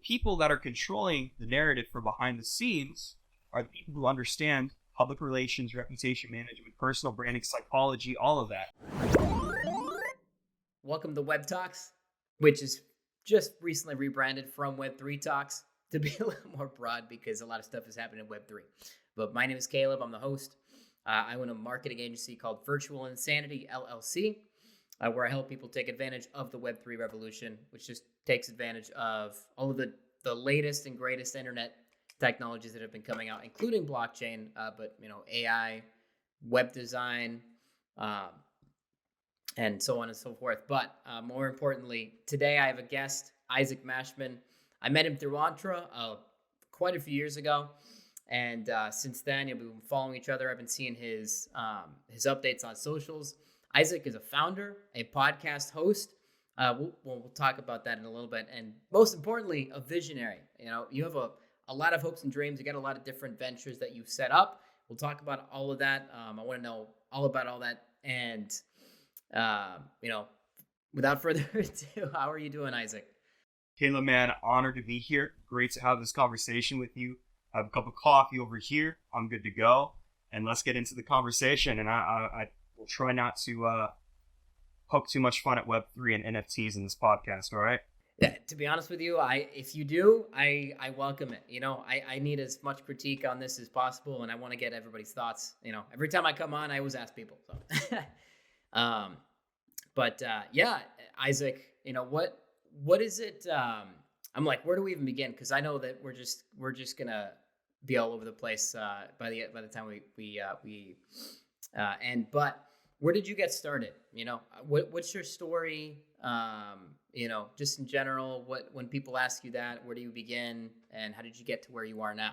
people that are controlling the narrative from behind the scenes are the people who understand public relations, reputation management, personal branding, psychology, all of that. Welcome to Web Talks, which is just recently rebranded from Web3 Talks to be a little more broad because a lot of stuff is happening in Web3. But my name is Caleb. I'm the host. I own a marketing agency called Virtual Insanity LLC, where I help people take advantage of the Web3 revolution, which just takes advantage of all of the latest and greatest internet technologies that have been coming out, including blockchain, but AI, web design, and so on and so forth. But more importantly, today I have a guest, Isaac Mashman. I met him through Entra quite a few years ago, and since then, we've been following each other. I've been seeing his updates on socials. Isaac is a founder, a podcast host. We'll talk about that in a little bit, and most importantly, a visionary. You have a lot of hopes and dreams. You got a lot of different ventures that you've set up. We'll talk about all of that. I want to know all about all that, and without further ado, how are you doing, Isaac? Caleb, man, honored to be here. Great to have this conversation with you. I have a cup of coffee over here. I'm good to go. And let's get into the conversation. And I will try not to poke too much fun at Web3 and NFTs in this podcast, all right? Yeah, to be honest with you, if you do, I welcome it. I need as much critique on this as possible, and I want to get everybody's thoughts. Every time I come on, I always ask people. So. Yeah, Isaac, what is it? I'm like, where do we even begin? Because I know that we're just gonna be all over the place by the time we end. But where did you get started? What's your story? Just in general, when people ask you that, where do you begin, and how did you get to where you are now?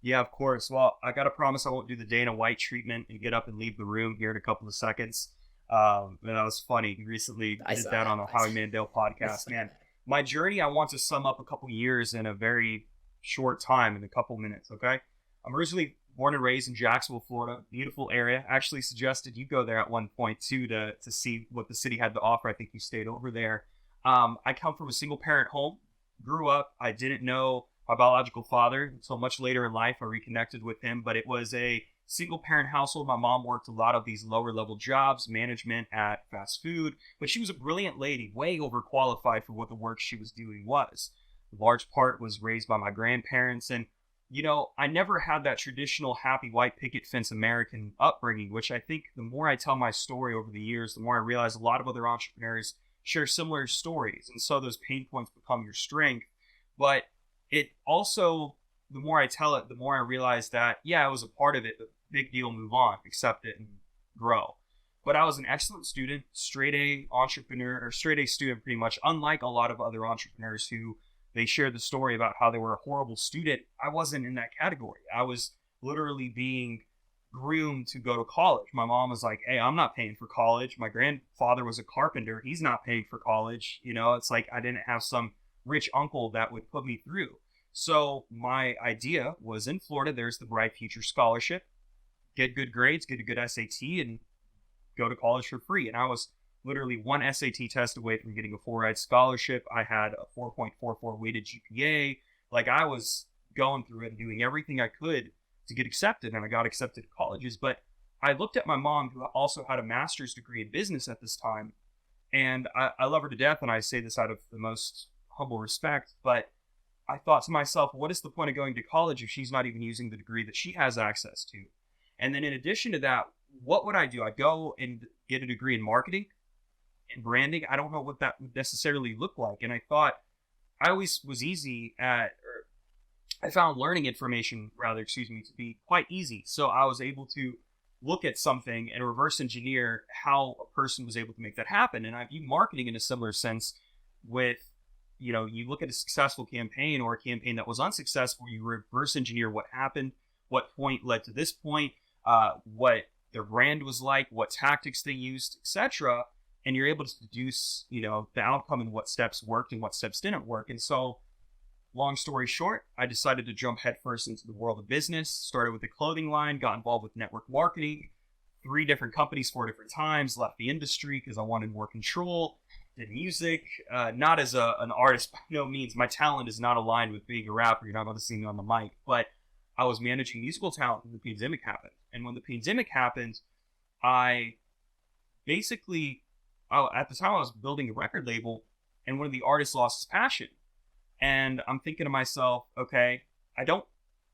Yeah, of course. Well, I got to promise I won't do the Dana White treatment and get up and leave the room here in a couple of seconds. And that was funny. Recently did that on the Howie Mandel podcast. Man, my journey, I want to sum up a couple years in a very short time, in a couple minutes, okay? I'm originally born and raised in Jacksonville, Florida. Beautiful area. Actually suggested you go there at one point, too, to see what the city had to offer. I think you stayed over there. I come from a single-parent home. Grew up. I didn't know my biological father until much later in life. I reconnected with him, but it was a single-parent household. My mom worked a lot of these lower-level jobs, management at fast food, but she was a brilliant lady, way overqualified for what the work she was doing was. A large part was raised by my grandparents, and I never had that traditional happy white picket fence American upbringing, which I think the more I tell my story over the years, the more I realize a lot of other entrepreneurs share similar stories. And so those pain points become your strength. But it also, the more I tell it, the more I realize that, yeah, I was a part of it, but big deal, move on, accept it, and grow. But I was an excellent student, straight A entrepreneur, or straight A student pretty much, unlike a lot of other entrepreneurs who they share the story about how they were a horrible student. I wasn't in that category. I was literally being groomed to go to college. My mom was like, hey, I'm not paying for college. My grandfather was a carpenter. He's not paying for college. It's like I didn't have some rich uncle that would put me through. So my idea was, in Florida, there's the Bright Future Scholarship. Get good grades, get a good SAT, and go to college for free. And I was literally one SAT test away from getting a full-ride scholarship. I had a 4.44 weighted GPA. Like, I was going through it and doing everything I could to get accepted, and I got accepted to colleges. But I looked at my mom, who also had a master's degree in business at this time, and I love her to death, and I say this out of the most humble respect, but I thought to myself, what is the point of going to college if she's not even using the degree that she has access to? And then in addition to that, what would I do? I'd go and get a degree in marketing and branding. I don't know what that would necessarily look like. And I thought I always was easy at, or I found learning information, to be quite easy. So I was able to look at something and reverse engineer how a person was able to make that happen. And I view marketing in a similar sense with, you look at a successful campaign or a campaign that was unsuccessful, you reverse engineer what happened, what point led to this point, what their brand was like, what tactics they used, etc. And you're able to deduce, the outcome and what steps worked and what steps didn't work. And so, long story short, I decided to jump headfirst into the world of business, started with a clothing line, got involved with network marketing, 3 different companies, 4 different times, left the industry because I wanted more control. did music, not as an artist by no means. My talent is not aligned with being a rapper. You're not going to see me on the mic, but I was managing musical talent when the pandemic happened. And when the pandemic happened, I basically, at the time I was building a record label, and one of the artists lost his passion. And I'm thinking to myself, okay, I don't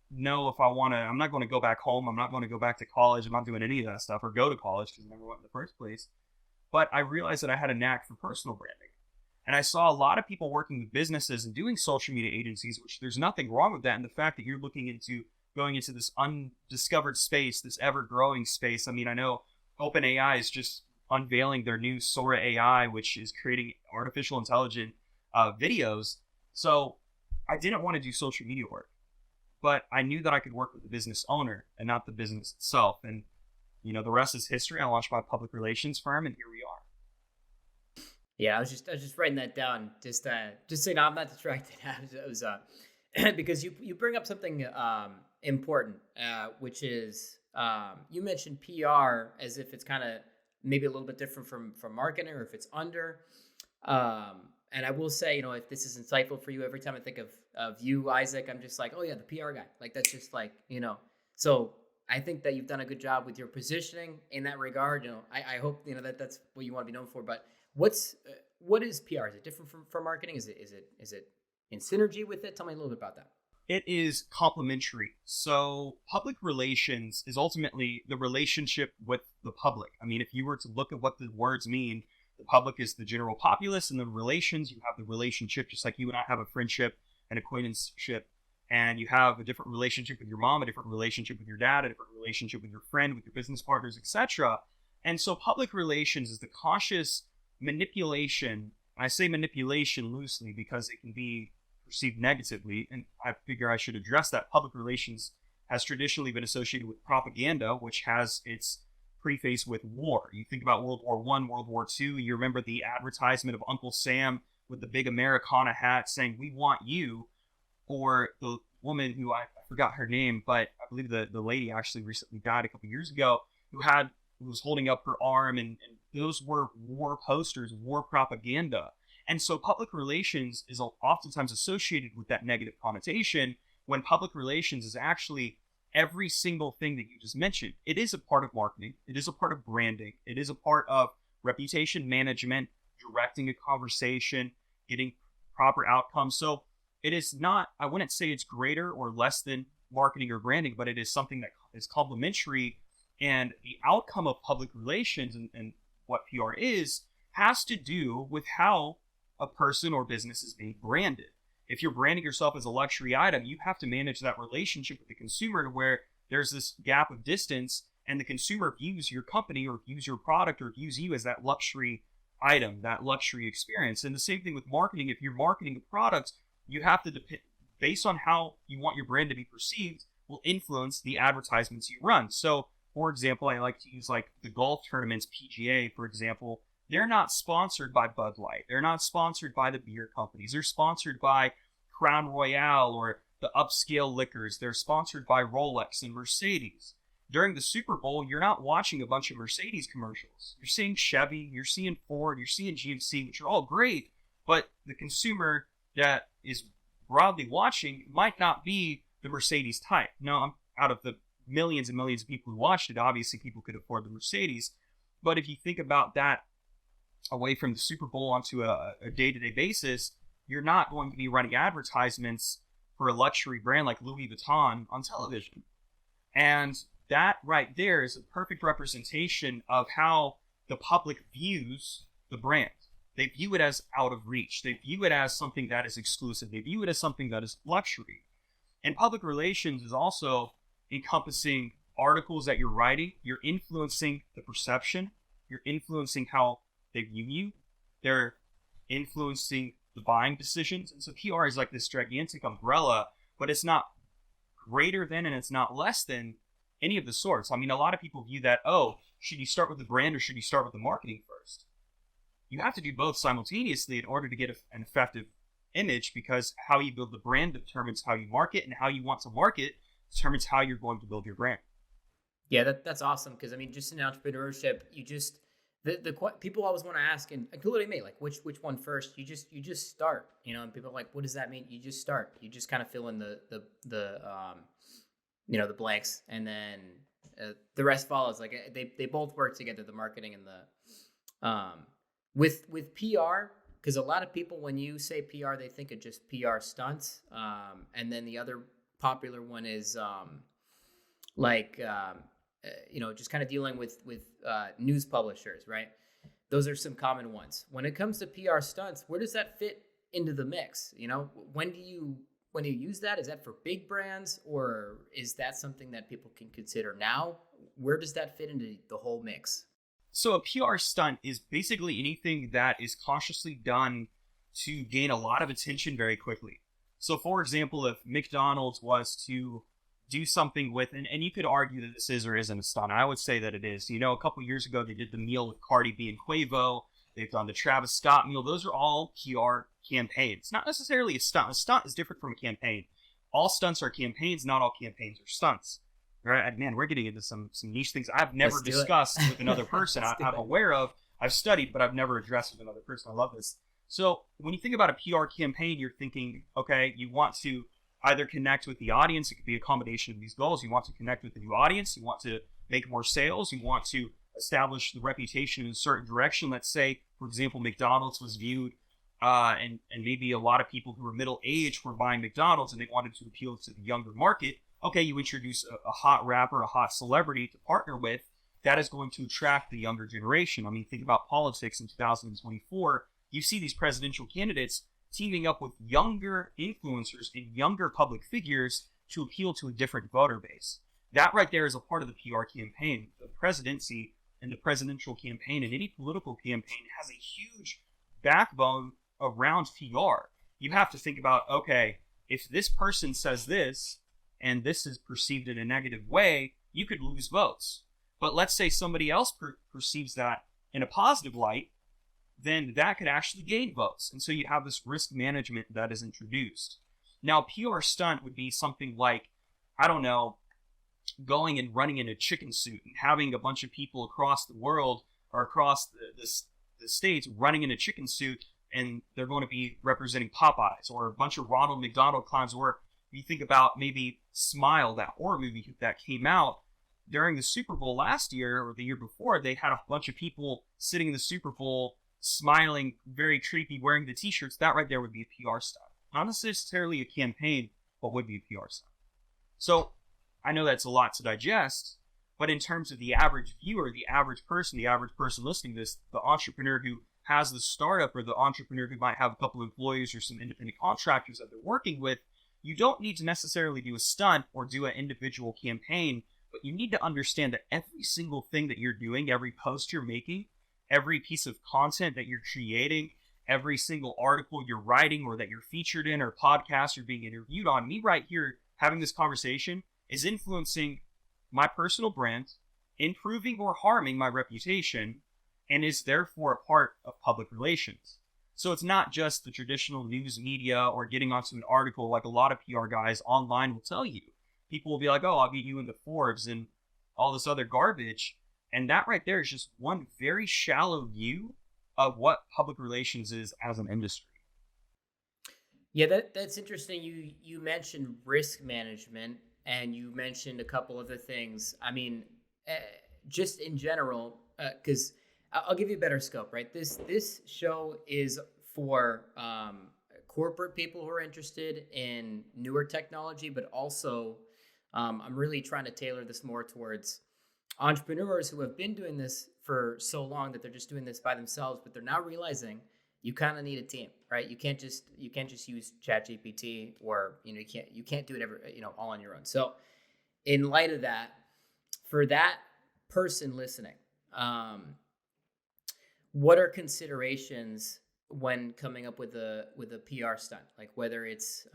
know if I want to, I'm not going to go back home. I'm not going to go back to college. I'm not doing any of that stuff or go to college because I never went in the first place. But I realized that I had a knack for personal branding. And I saw a lot of people working with businesses and doing social media agencies, which there's nothing wrong with that. And the fact that you're looking into going into this undiscovered space, this ever growing space. I mean, I know OpenAI is just unveiling their new Sora AI, which is creating artificial intelligent videos. So I didn't want to do social media work, but I knew that I could work with the business owner and not the business itself. And the rest is history. I launched my public relations firm, and here we are. Yeah, I was just writing that down, just so you know, I'm not distracted. It was because you bring up something important, which is you mentioned PR as if it's kind of maybe a little bit different from marketing, or if it's under. And I will say, if this is insightful for you, every time I think of you, Isaac, I'm just like, oh yeah, the PR guy. Like that's just like, So I think that you've done a good job with your positioning in that regard. I hope that's what you want to be known for. But what is PR? Is it different from marketing? Is it in synergy with it? Tell me a little bit about that. It is complementary. So public relations is ultimately the relationship with the public. I mean, if you were to look at what the words mean, the public is the general populace, and the relations, you have the relationship, just like you and I have a friendship, an acquaintanceship, and you have a different relationship with your mom, a different relationship with your dad, a different relationship with your friend, with your business partners, etc. And so public relations is the conscious manipulation. I say manipulation loosely because it can be perceived negatively, and I figure I should address that. Public relations has traditionally been associated with propaganda, which has its preface with war. You think about World War I, World War II, you remember the advertisement of Uncle Sam with the big Americana hat saying, "We want you," or the woman who I forgot her name, but I believe the lady actually recently died a couple years ago, who was holding up her arm, and those were war posters, war propaganda. And so public relations is oftentimes associated with that negative connotation, when public relations is actually every single thing that you just mentioned. It is a part of marketing. It is a part of branding. It is a part of reputation management, directing a conversation, getting proper outcomes. So it is not, I wouldn't say it's greater or less than marketing or branding, but it is something that is complementary. And the outcome of public relations and what PR is has to do with how a person or business is being branded. If you're branding yourself as a luxury item, you have to manage that relationship with the consumer to where there's this gap of distance, and the consumer views your company or views your product or views you as that luxury item, that luxury experience. And the same thing with marketing. If you're marketing a product, you have to based on how you want your brand to be perceived, will influence the advertisements you run. So, for example, I like to use like the golf tournaments, PGA, for example. They're not sponsored by Bud Light. They're not sponsored by the beer companies. They're sponsored by Crown Royale or the upscale liquors. They're sponsored by Rolex and Mercedes. During the Super Bowl, you're not watching a bunch of Mercedes commercials. You're seeing Chevy, you're seeing Ford, you're seeing GMC, which are all great, but the consumer that is broadly watching might not be the Mercedes type. Now, out of the millions and millions of people who watched it, obviously people could afford the Mercedes. But if you think about that away from the Super Bowl onto a day-to-day basis, you're not going to be running advertisements for a luxury brand like Louis Vuitton on television. And that right there is a perfect representation of how the public views the brand. They view it as out of reach. They view it as something that is exclusive. They view it as something that is luxury. And public relations is also encompassing articles that you're writing. You're influencing the perception. You're influencing how they view you. They're influencing the buying decisions. And so PR is like this gigantic umbrella, but it's not greater than and it's not less than any of the sorts. I mean, a lot of people view that, should you start with the brand or should you start with the marketing first? You have to do both simultaneously in order to get an effective image, because how you build the brand determines how you market, and how you want to market determines how you're going to build your brand. Yeah, that's awesome, because I mean, just in entrepreneurship, you just People always want to ask, and including me, like which one first. You just start, and people are like, what does that mean? You just start. You just kind of fill in the blanks, and then the rest follows. Like they both work together, the marketing and with PR, because a lot of people, when you say PR, they think of just PR stunts, and then the other popular one is like just kind of dealing with news publishers, right? Those are some common ones. When it comes to PR stunts, where does that fit into the mix? When do you use that? Is that for big brands, or is that something that people can consider now? Where does that fit into the whole mix? So a PR stunt is basically anything that is consciously done to gain a lot of attention very quickly. So for example, if McDonald's was to do something with, and you could argue that this is or isn't a stunt. I would say that it is. A couple years ago, they did the meal with Cardi B and Quavo. They've done the Travis Scott meal. Those are all PR campaigns. Not necessarily a stunt. A stunt is different from a campaign. All stunts are campaigns. Not all campaigns are stunts. Right? Man, we're getting into some niche things I've never discussed with another person. I'm aware of. I've studied, but I've never addressed with another person. I love this. So when you think about a PR campaign, you're thinking, okay, you want to either connect with the audience. It could be a combination of these goals. You want to connect with the new audience. You want to make more sales. You want to establish the reputation in a certain direction. Let's say, for example, McDonald's was viewed, and maybe a lot of people who were middle aged were buying McDonald's and they wanted to appeal to the younger market. Okay, you introduce a hot rapper, a hot celebrity to partner with. That is going to attract the younger generation. I mean, think about politics in 2024. You see these presidential candidates teaming up with younger influencers and younger public figures to appeal to a different voter base. That right there is a part of the PR campaign. The presidency and the presidential campaign and any political campaign has a huge backbone around PR. You have to think about, okay, if this person says this and this is perceived in a negative way, you could lose votes. But let's say somebody else perceives that in a positive light, then that could actually gain votes. And so you have this risk management that is introduced. Now, PR stunt would be something like, I don't know, going and running in a chicken suit and having a bunch of people across the world or across the states running in a chicken suit, and they're going to be representing Popeyes, or a bunch of Ronald McDonald clowns. Or you think about maybe Smile, that horror movie that came out during the Super Bowl last year or the year before. They had a bunch of people sitting in the Super Bowl smiling, very creepy, wearing the t-shirts. That right there would be a PR stunt. Not necessarily a campaign, but would be a PR stunt. So I know that's a lot to digest, but in terms of the average viewer, the average person listening to this, the entrepreneur who has the startup, or the entrepreneur who might have a couple of employees or some independent contractors that they're working with, you don't need to necessarily do a stunt or do an individual campaign, but you need to understand that every single thing that you're doing, every post you're making, every piece of content that you're creating, every single article you're writing or that you're featured in, or podcast you're being interviewed on, me right here having this conversation is influencing my personal brand, improving or harming my reputation, and is therefore a part of public relations. So it's not just the traditional news media or getting onto an article like a lot of PR guys online will tell you. People will be like, oh, I'll get you into Forbes and all this other garbage. And that right there is just one very shallow view of what public relations is as an industry. Yeah, that's interesting. You mentioned risk management, and you mentioned a couple other things. I mean, just in general, because I'll give you a better scope, right? This show is for corporate people who are interested in newer technology, but also I'm really trying to tailor this more towards entrepreneurs who have been doing this for so long that they're just doing this by themselves, but they're now realizing you kind of need a team, right? You can't just use ChatGPT, or you can't do it all on your own. So in light of that, for that person listening, what are considerations when coming up with a PR stunt? Like whether it's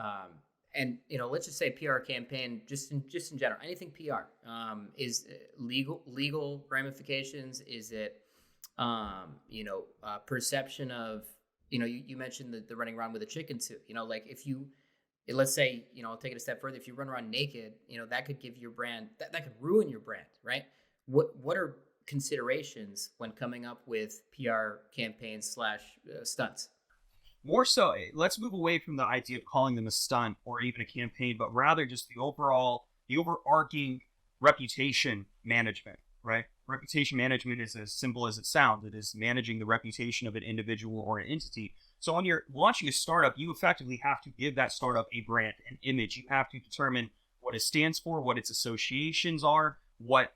and let's just say PR campaign, just in general, anything PR, is legal ramifications? Is it perception of, you mentioned the running around with a chicken suit, like if you, let's say, I'll take it a step further. If you run around naked, that could give your brand, that could ruin your brand, right? What are considerations when coming up with PR campaigns slash stunts? More so, let's move away from the idea of calling them a stunt or even a campaign, but rather just the overarching reputation management, right? Reputation management is as simple as it sounds. It is managing the reputation of an individual or an entity. So when you're launching a startup, you effectively have to give that startup a brand, an image. You have to determine what it stands for, what its associations are, what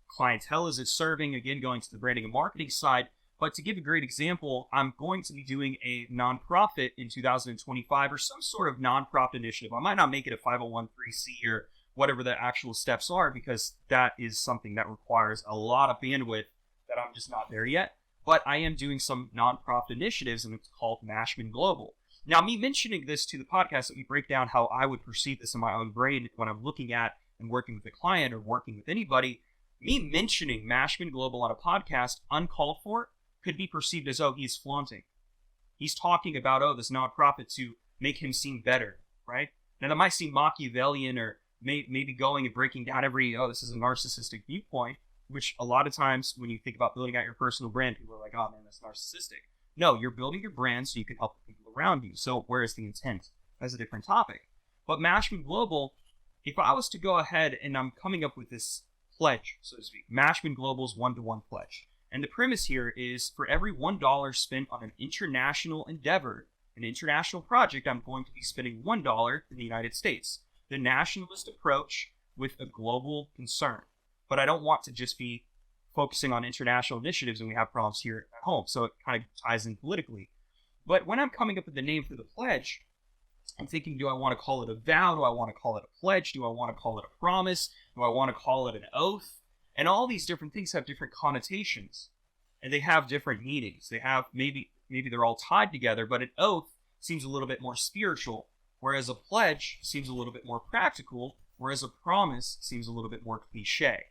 clientele is it serving, again, going to the branding and marketing side. But to give a great example, I'm going to be doing a nonprofit in 2025 or some sort of nonprofit initiative. I might not make it a 501c or whatever the actual steps are, because that is something that requires a lot of bandwidth that I'm just not there yet. But I am doing some nonprofit initiatives, and it's called Mashman Global. Now, me mentioning this to the podcast, that we break down how I would perceive this in my own brain when I'm looking at and working with a client or working with anybody, me mentioning Mashman Global on a podcast uncalled for could be perceived as, oh, he's flaunting. He's talking about, oh, this nonprofit to make him seem better, right? Now, that might seem Machiavellian, or maybe going and breaking down this is a narcissistic viewpoint, which a lot of times when you think about building out your personal brand, people are like, oh, man, that's narcissistic. No, you're building your brand so you can help the people around you. So where is the intent? That's a different topic. But Mashman Global, if I was to go ahead and I'm coming up with this pledge, so to speak, Mashman Global's one-to-one pledge. And the premise here is, for every $1 spent on an international endeavor, an international project, I'm going to be spending $1 in the United States. The nationalist approach with a global concern. But I don't want to just be focusing on international initiatives and we have problems here at home. So it kind of ties in politically. But when I'm coming up with the name for the pledge, I'm thinking, do I want to call it a vow? Do I want to call it a pledge? Do I want to call it a promise? Do I want to call it an oath? And all these different things have different connotations, and they have different meanings. They have, maybe they're all tied together, but an oath seems a little bit more spiritual, whereas a pledge seems a little bit more practical, whereas a promise seems a little bit more cliche.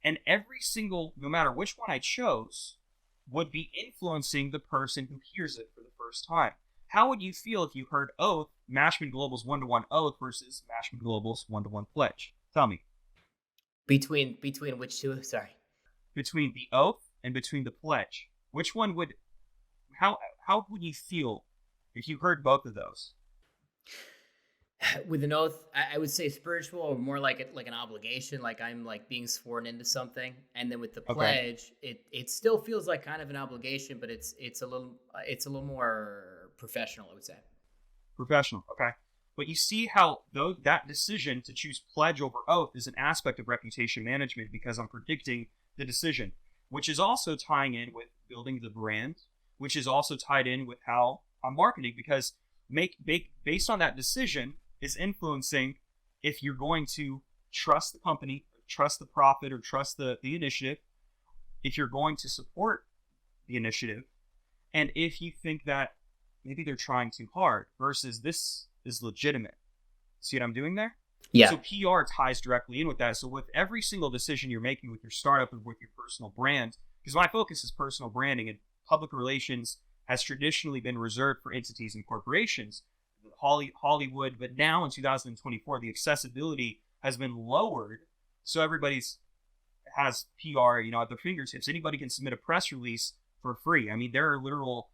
And every single, no matter which one I chose, would be influencing the person who hears it for the first time. How would you feel if you heard oath, Mashman Global's one-to-one oath versus Mashman Global's one-to-one pledge? Tell me. Between which two? Sorry. Between the oath and between the pledge. Which one would, how would you feel if you heard both of those? With an oath, I would say spiritual, or more like an obligation, like I'm like being sworn into something. And then with the pledge, it still feels like kind of an obligation, but it's a little more professional, I would say. Professional, okay. But you see how that decision to choose pledge over oath is an aspect of reputation management, because I'm predicting the decision, which is also tying in with building the brand, which is also tied in with how I'm marketing, because based on that decision is influencing if you're going to trust the company, or trust the profit, or trust the initiative, if you're going to support the initiative, and if you think that maybe they're trying too hard versus this is legitimate. See what I'm doing there? Yeah. So PR ties directly in with that. So with every single decision you're making with your startup and with your personal brand, because my focus is personal branding, and public relations has traditionally been reserved for entities and corporations, Hollywood, but now in 2024, the accessibility has been lowered. So everybody's has PR, at their fingertips. Anybody can submit a press release for free. I mean, there are literal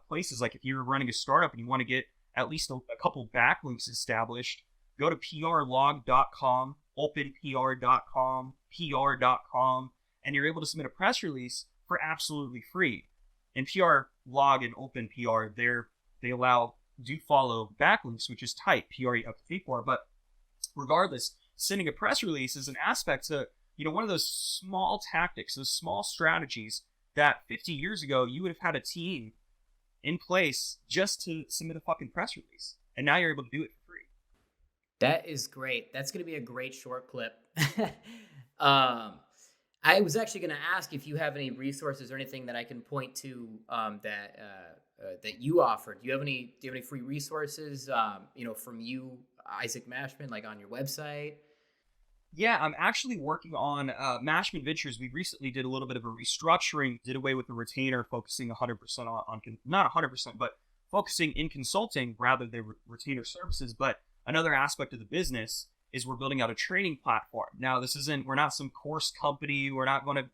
places, like if you're running a startup and you want to get at least a couple backlinks established, go to prlog.com, openpr.com, pr.com, and you're able to submit a press release for absolutely free. And PR Log and OpenPR, they do follow backlinks, which is tight. PR you have to pay for. But regardless, sending a press release is an aspect to, one of those small tactics, those small strategies that 50 years ago you would have had a team in place just to submit a fucking press release. And now you're able to do it for free. That is great. That's going to be a great short clip. I was actually going to ask if you have any resources or anything that I can point to that you offer. Do you have any free resources, from you, Isaac Mashman, like on your website? Yeah, I'm actually working on Mashman Ventures. We recently did a little bit of a restructuring, did away with the retainer, focusing 100% on not 100%, but focusing in consulting rather than retainer services. But another aspect of the business is we're building out a training platform. Now, we're not some course company.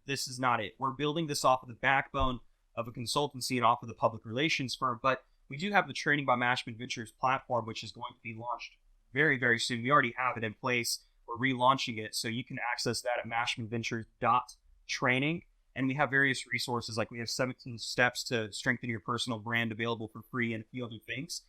This is not it. We're building this off of the backbone of a consultancy and off of the public relations firm. But we do have the Training by Mashman Ventures platform, which is going to be launched very, very soon. We already have it in place. We're relaunching it. So you can access that at mashmanventures.training. And we have various resources, like we have 17 steps to strengthen your personal brand available for free and a few other things.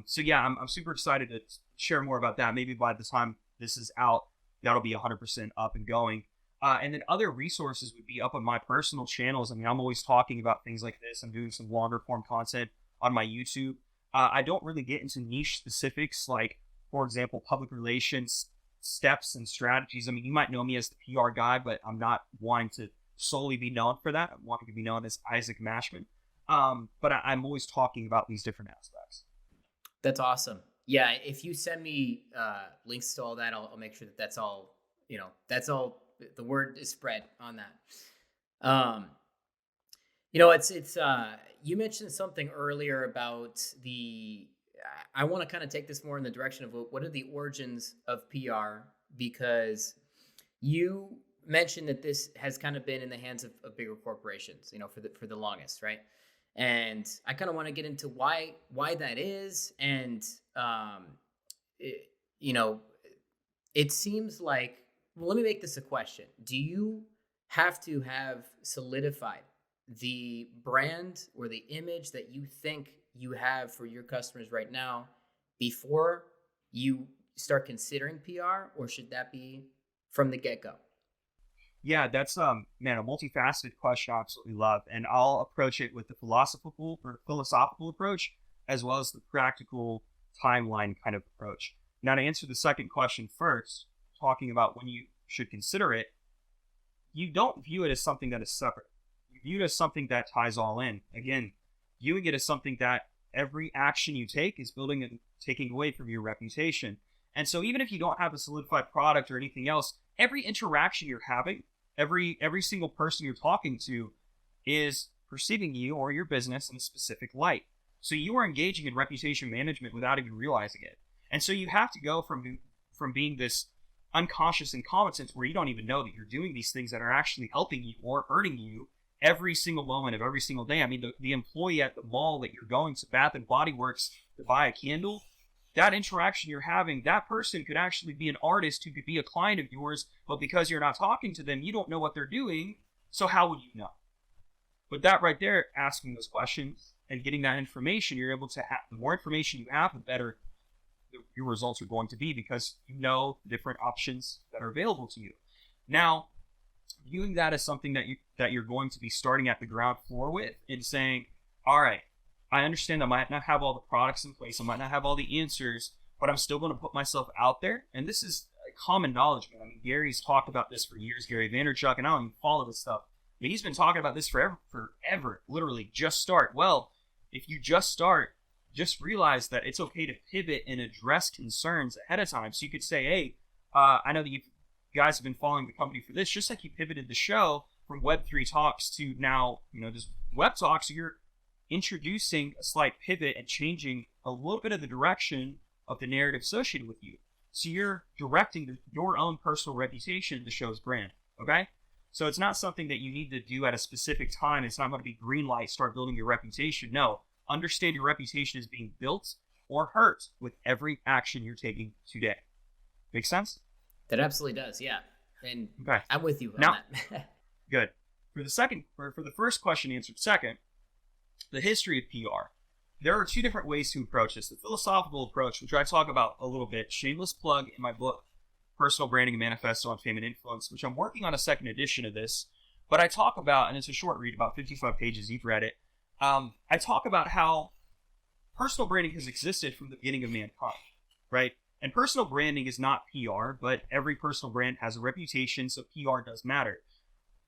So yeah, I'm super excited to share more about that. Maybe by the time this is out, that'll be 100% up and going. And then other resources would be up on my personal channels. I mean, I'm always talking about things like this. I'm doing some longer form content on my YouTube. I don't really get into niche specifics, like, for example, public relations steps and strategies. I mean, you might know me as the PR guy, but I'm not wanting to solely be known for that. I'm wanting to be known as Isaac Mashman. But I'm always talking about these different aspects. That's awesome. Yeah, if you send me links to all that, I'll make sure that that's all the word is spread on that. It's you mentioned something earlier about I want to kind of take this more in the direction of what are the origins of PR, because you mentioned that this has kind of been in the hands of bigger corporations, for the longest, right? And I kind of want to get into why that is, and it seems like, well, let me make this a question. Do you have to have solidified the brand or the image that you think you have for your customers right now before you start considering PR, or should that be from the get-go? Yeah, that's a multifaceted question I absolutely love, and I'll approach it with the philosophical approach as well as the practical timeline kind of approach. Now, to answer the second question first, talking about when you should consider it, you don't view it as something that is separate. You view it as something that ties all in. Again, viewing it as something that every action you take is building and taking away from your reputation. And so even if you don't have a solidified product or anything else, every interaction you're having, every single person you're talking to is perceiving you or your business in a specific light. So you are engaging in reputation management without even realizing it. And so you have to go from being this unconscious incompetence where you don't even know that you're doing these things that are actually helping you or hurting you every single moment of every single day. I mean, the employee at the mall that you're going to Bath and Body Works to buy a candle, that interaction you're having, that person could actually be an artist who could be a client of yours, but because you're not talking to them, you don't know what they're doing, so how would you know? But that right there, asking those questions and getting that information, you're able to have, the more information you have, the better your results are going to be, because you know the different options that are available to you. Now, viewing that as something that you're going to be starting at the ground floor with and saying, all right, I understand I might not have all the products in place, I might not have all the answers, but I'm still going to put myself out there. And this is common knowledge, man. I mean, Gary's talked about this for years, Gary Vaynerchuk, and I don't even follow this stuff, but he's been talking about this forever, literally. Just start. Well, if you just start, just realize that it's okay to pivot and address concerns ahead of time. So you could say, hey, I know that you guys have been following the company for this, just like you pivoted the show from Web3 Talks to now, just Web Talks. You're introducing a slight pivot and changing a little bit of the direction of the narrative associated with you. So you're directing your own personal reputation, the show's brand, okay? So it's not something that you need to do at a specific time. It's not going to be green light, start building your reputation. No, understand your reputation is being built or hurt with every action you're taking today. Make sense? That absolutely does, yeah. And okay. I'm with you on now, that. Good. For the first question answered second, the history of PR. There are two different ways to approach this. The philosophical approach, which I talk about a little bit, shameless plug in my book, Personal Branding and Manifesto on Fame and Influence, which I'm working on a second edition of this. But I talk about, and it's a short read, about 55 pages, you've read it. I talk about how personal branding has existed from the beginning of mankind, right? And personal branding is not PR, but every personal brand has a reputation, so PR does matter.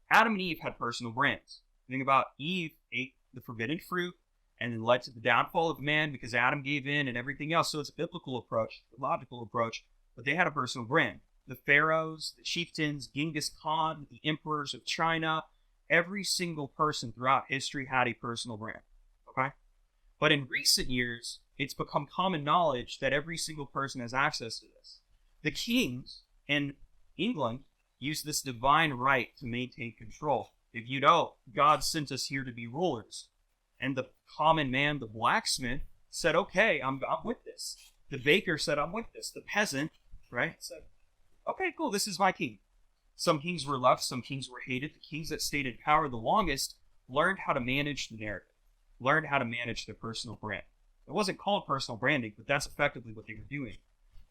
Adam and Eve had personal brands. Think about Eve ate the forbidden fruit and then led to the downfall of man because Adam gave in and everything else. So it's a biblical approach, a logical approach, but they had a personal brand. The pharaohs, the chieftains, Genghis Khan, the emperors of China, every single person throughout history had a personal brand, okay? But in recent years, it's become common knowledge that every single person has access to this. The kings in England used this divine right to maintain control. They viewed, oh, God sent us here to be rulers. And the common man, the blacksmith, said, okay, I'm with this. The baker said, I'm with this. The peasant, right, said, okay, cool, this is my king. Some kings were loved, some kings were hated. The kings that stayed in power the longest learned how to manage the narrative, learned how to manage their personal brand. It wasn't called personal branding, but that's effectively what they were doing.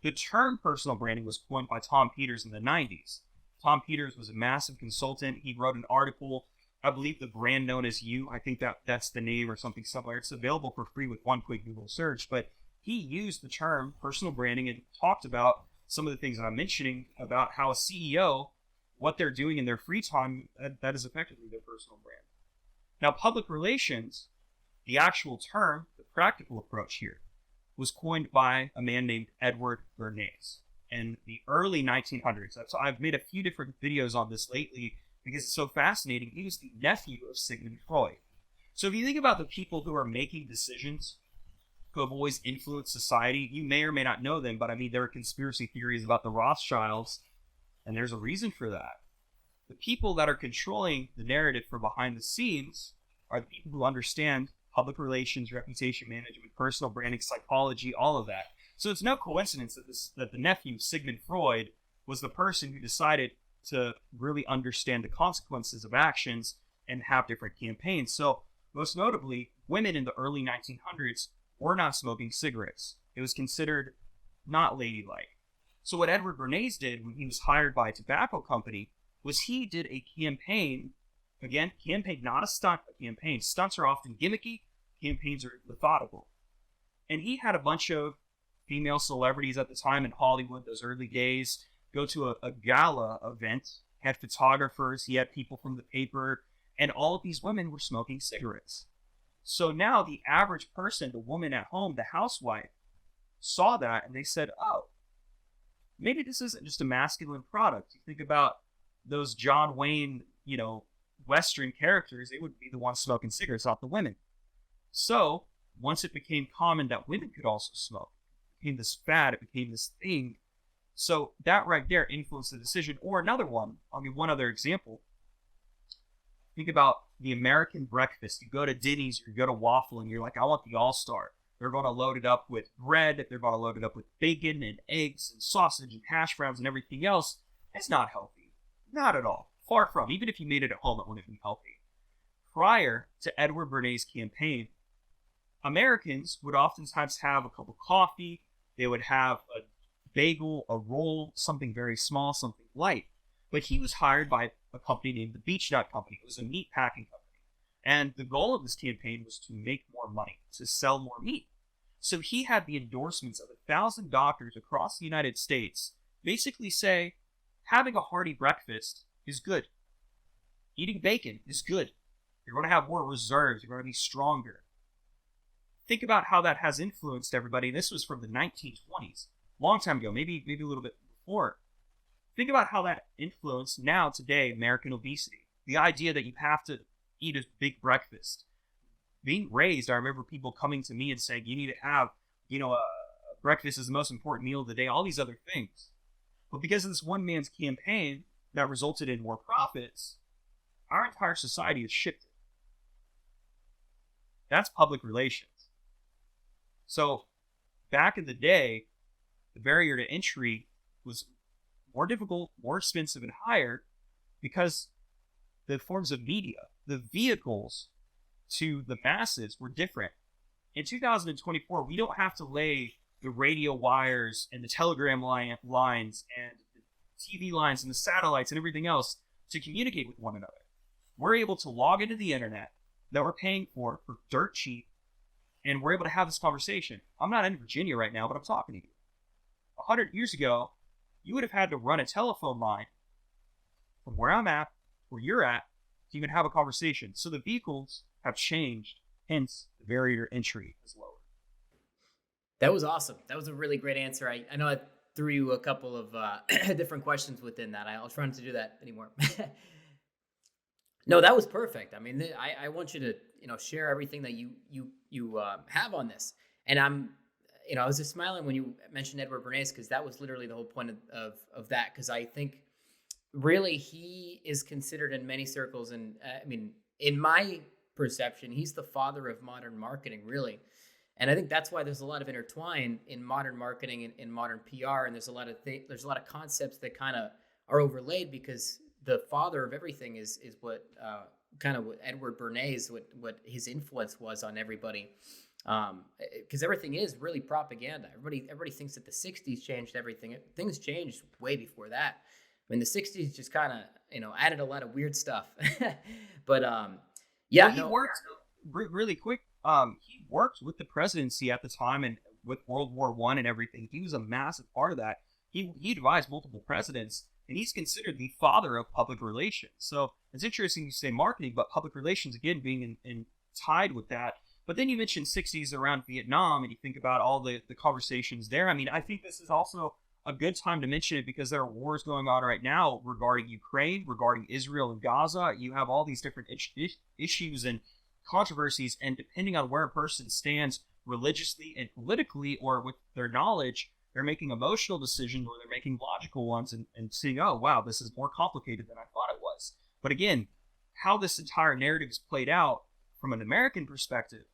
The term personal branding was coined by Tom Peters in the 90s. Tom Peters was a massive consultant. He wrote an article, I believe The Brand Known as You. I think that's the name or something similar. It's available for free with one quick Google search. But he used the term personal branding and talked about some of the things that I'm mentioning about how a CEO, what they're doing in their free time, that is effectively their personal brand. Now, public relations, the actual term, the practical approach here, was coined by a man named Edward Bernays in the early 1900s. So I've made a few different videos on this lately because it's so fascinating. He was the nephew of Sigmund Freud. So if you think about the people who are making decisions, who have always influenced society, you may or may not know them, but I mean, there are conspiracy theories about the Rothschilds, and there's a reason for that. The people that are controlling the narrative from behind the scenes are the people who understand public relations, reputation management, personal branding, psychology, all of that. So it's no coincidence that the nephew, Sigmund Freud, was the person who decided to really understand the consequences of actions and have different campaigns. So most notably, women in the early 1900s were not smoking cigarettes. It was considered not ladylike. So what Edward Bernays did when he was hired by a tobacco company was he did a campaign. Again, campaign, not a stunt, a campaign. Stunts are often gimmicky, campaigns are methodical. And he had a bunch of female celebrities at the time in Hollywood, those early days, go to a gala event, had photographers, he had people from the paper, and all of these women were smoking cigarettes. So now the average person, the woman at home, the housewife, saw that and they said, oh, maybe this isn't just a masculine product. You think about those John Wayne, Western characters, they would be the ones smoking cigarettes, not the women. So once it became common that women could also smoke, it became this fad, it became this thing. So that right there influenced the decision. Or another one, I'll give one other example. Think about the American breakfast. You go to Denny's or you go to Waffle and you're like, I want the All-Star. They're going to load it up with bread. They're going to load it up with bacon and eggs and sausage and hash browns and everything else. It's not healthy. Not at all. Far from. Even if you made it at home, it wouldn't be healthy. Prior to Edward Bernays' campaign, Americans would oftentimes have a cup of coffee. They would have a bagel, a roll, something very small, something light. But he was hired by a company named the Beech Nut Company. It was a meat packing company. And the goal of this campaign was to make more money, to sell more meat. So he had the endorsements of 1,000 doctors across the United States basically say, having a hearty breakfast is good. Eating bacon is good. You're going to have more reserves. You're going to be stronger. Think about how that has influenced everybody. This was from the 1920s, long time ago, maybe a little bit before. Think about how that influenced now today American obesity. The idea that you have to eat a big breakfast. Being raised, I remember people coming to me and saying, you need to have, breakfast is the most important meal of the day, all these other things. But because of this one man's campaign that resulted in more profits, our entire society has shifted. That's public relations. So back in the day, the barrier to entry was more difficult, more expensive, and higher because the forms of media, the vehicles to the masses were different. In 2024, we don't have to lay the radio wires and the telegram lines and the TV lines and the satellites and everything else to communicate with one another. We're able to log into the internet that we're paying for dirt cheap, and we're able to have this conversation. I'm not in Virginia right now, but I'm talking to you. 100 years ago, you would have had to run a telephone line from where I'm at, where you're at, to even have a conversation. So the vehicles have changed, hence the barrier to entry is lower. That was awesome. That was a really great answer. I know I threw you a couple of different questions within that. I'll try not to do that anymore. No, that was perfect. I mean, I want you to share everything that you have on this, and I was just smiling when you mentioned Edward Bernays, because that was literally the whole point of that. Because I think really he is considered in many circles, and I mean, in my perception, he's the father of modern marketing, really. And I think that's why there's a lot of intertwine in modern marketing and in modern PR, and there's a lot of there's a lot of concepts that kind of are overlaid, because the father of everything is what kind of what Edward Bernays, what his influence was on everybody. Because everything is really propaganda. Everybody thinks that the '60s changed everything. Things changed way before that. I mean, the '60s just kind of added a lot of weird stuff. But yeah, well, he worked really quick. He worked with the presidency at the time and with World War I and everything. He was a massive part of that. He advised multiple presidents, and he's considered the father of public relations. So it's interesting you say marketing, but public relations again being in tied with that. But then you mentioned '60s around Vietnam, and you think about all the conversations there. I mean, I think this is also a good time to mention it because there are wars going on right now regarding Ukraine, regarding Israel and Gaza. You have all these different issues and controversies, and depending on where a person stands religiously and politically or with their knowledge, they're making emotional decisions or they're making logical ones and seeing, oh, wow, this is more complicated than I thought it was. But again, how this entire narrative is played out from an American perspective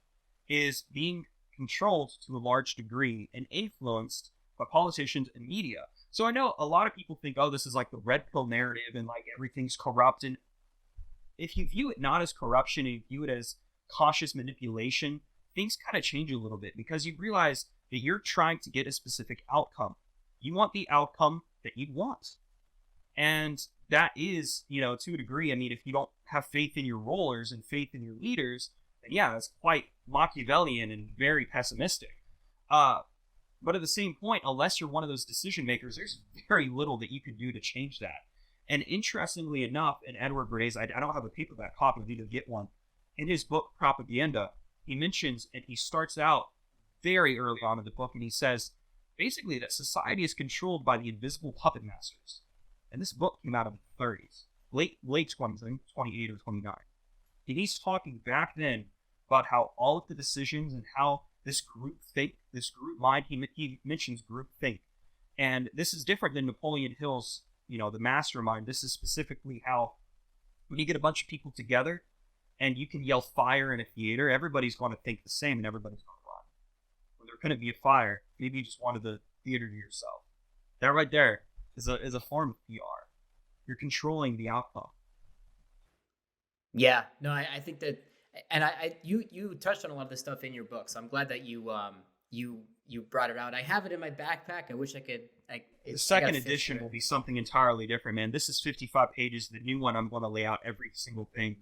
is being controlled to a large degree and influenced by politicians and media. So I know a lot of people think, oh, this is like the red pill narrative and like everything's corrupt. And if you view it not as corruption and you view it as conscious manipulation, things kind of change a little bit because you realize that you're trying to get a specific outcome. You want the outcome that you want. And that is, to a degree, I mean, if you don't have faith in your rulers and faith in your leaders, then yeah, that's quite Machiavellian and very pessimistic. But at the same point, unless you're one of those decision makers, there's very little that you can do to change that. And interestingly enough, in Edward Bernays, I don't have a paperback copy, I need to get one. In his book, Propaganda, he mentions, and he starts out very early on in the book, and he says, basically, that society is controlled by the invisible puppet masters. And this book came out in the 30s, late 20s, I think 28 or 29. And he's talking back then about how all of the decisions and how this group mind, he mentions group think. And this is different than Napoleon Hill's, the mastermind. This is specifically how when you get a bunch of people together and you can yell fire in a theater, everybody's going to think the same and everybody's going to run. When there couldn't be a fire, maybe you just wanted the theater to yourself. That right there is a form of PR. You're controlling the outcome. Yeah, no, I think that, and you touched on a lot of this stuff in your book, so I'm glad that you brought it out. I have it in my backpack. I wish I could. The second edition will be something entirely different, man. This is 55 pages. The new one, I'm going to lay out every single thing,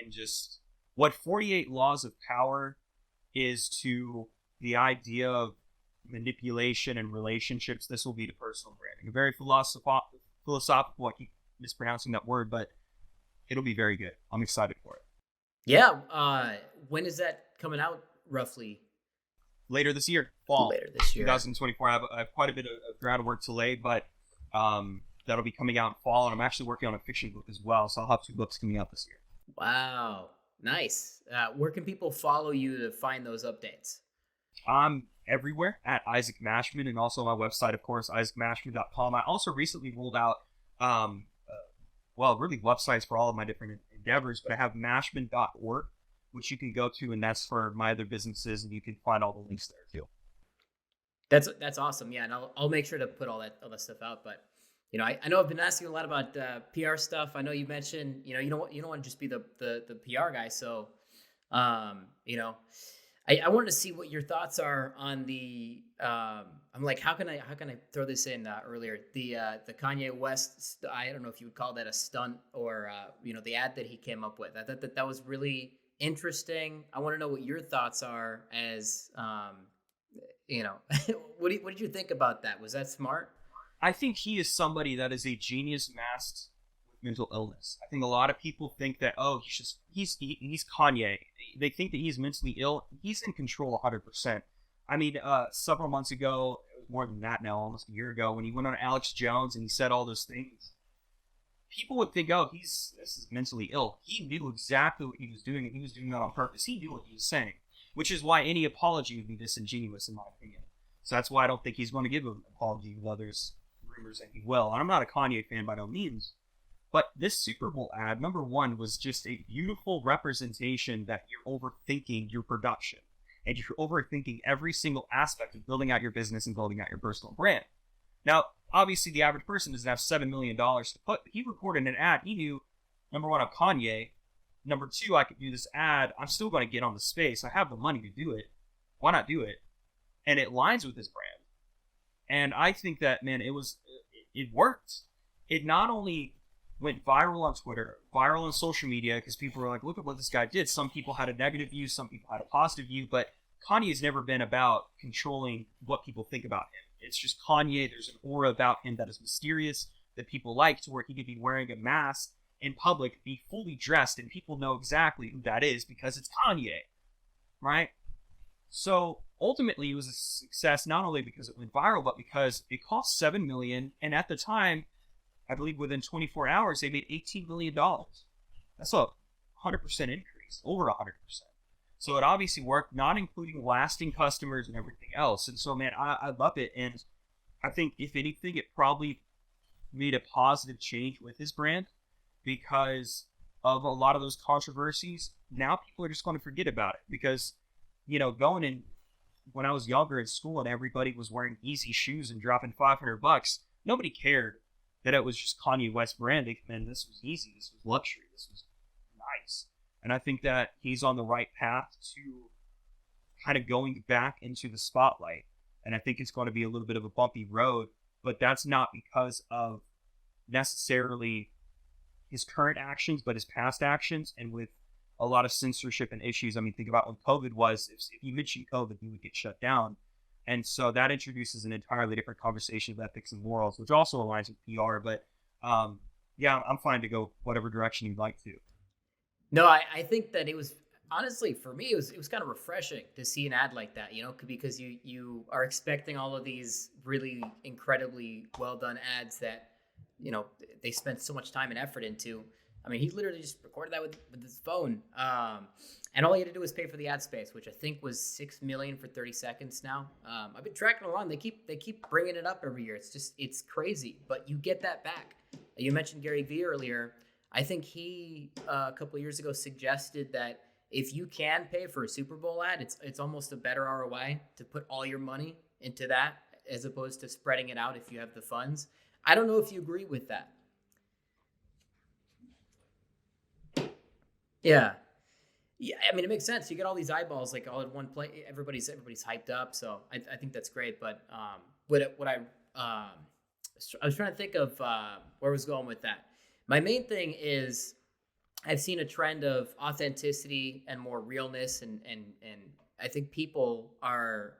and just what 48 Laws of Power is to the idea of manipulation and relationships. This will be to personal branding. A very philosophical. I keep mispronouncing that word, but it'll be very good. I'm excited for it. Yeah. When is that coming out, roughly? Later this year, fall. Later this year, 2024. I have quite a bit of groundwork to lay, but that'll be coming out in fall, and I'm actually working on a fiction book as well, so I'll have 2 books coming out this year. Wow, nice. Where can people follow you to find those updates? I'm everywhere at Isaac Mashman, and also my website, of course, isaacmashman.com. I also recently rolled out, really websites for all of my different endeavors, but I have mashman.org, which you can go to, and that's for my other businesses, and you can find all the links there too. That's awesome. Yeah, and I'll make sure to put all that stuff out. But I know I've been asking you a lot about PR stuff. I know you mentioned you don't want to just be the PR guy. So I wanted to see what your thoughts are on the. I'm like, how can I throw this in earlier? The Kanye West. I don't know if you would call that a stunt or the ad that he came up with. I thought that was really interesting. I want to know what your thoughts are as what did you think about that? Was that smart? I think he is somebody that is a genius masked with mental illness. I think a lot of people think that, oh, he's Kanye. They think that he's mentally ill. He's in control 100%. I mean, several months ago, more than that now, almost a year ago, when he went on Alex Jones and he said all those things, people would think, oh, this is mentally ill. He knew exactly what he was doing, and he was doing that on purpose. He knew what he was saying, which is why any apology would be disingenuous, in my opinion. So that's why I don't think he's going to give an apology, while there's rumors that he will. And I'm not a Kanye fan by no means. But this Super Bowl ad, number one, was just a beautiful representation that you're overthinking your production. And you're overthinking every single aspect of building out your business and building out your personal brand. Now, obviously, the average person doesn't have $7 million to put. He recorded an ad. He knew, number one, I'm Kanye. Number two, I could do this ad. I'm still going to get on the space. I have the money to do it. Why not do it? And it lines with his brand. And I think that, man, it worked. It not only went viral on Twitter, viral on social media, because people were like, look at what this guy did. Some people had a negative view, some people had a positive view, but Kanye's never been about controlling what people think about him. It's just Kanye. There's an aura about him that is mysterious, that people like, to where he could be wearing a mask in public, be fully dressed, and people know exactly who that is because it's Kanye, right? So ultimately, it was a success not only because it went viral, but because it cost $7 million, and at the time, I believe within 24 hours, they made $18 million. That's a 100% increase, over 100%. So it obviously worked, not including lasting customers and everything else. And so, man, I love it. And I think, if anything, it probably made a positive change with his brand, because of a lot of those controversies. Now people are just going to forget about it because, going in when I was younger in school and everybody was wearing Easy shoes and dropping $500, nobody cared that it was just Kanye West branding. Man, this was easy. This was luxury. This was nice. And I think that he's on the right path to kind of going back into the spotlight. And I think it's going to be a little bit of a bumpy road, but that's not because of necessarily his current actions, but his past actions. And with a lot of censorship and issues, I mean, think about when COVID was. If you mentioned COVID, you would get shut down. And so that introduces an entirely different conversation of ethics and morals, which also aligns with PR. But yeah, I'm fine to go whatever direction you'd like to. No, I think that it was, honestly, for me, it was kind of refreshing to see an ad like that, because you are expecting all of these really incredibly well done ads that, they spent so much time and effort into. I mean, he literally just recorded that with his phone. And all he had to do was pay for the ad space, which I think was $6 million for 30 seconds now. I've been tracking along. They keep bringing it up every year. It's crazy, but you get that back. You mentioned Gary Vee earlier. I think he a couple of years ago suggested that if you can pay for a Super Bowl ad, it's almost a better ROI to put all your money into that as opposed to spreading it out if you have the funds. I don't know if you agree with that. Yeah. Yeah, I mean, it makes sense. You get all these eyeballs like all in one place. Everybody's hyped up, so I think that's great. But what I was trying to think of where I was going with that. My main thing is I've seen a trend of authenticity and more realness, and I think people are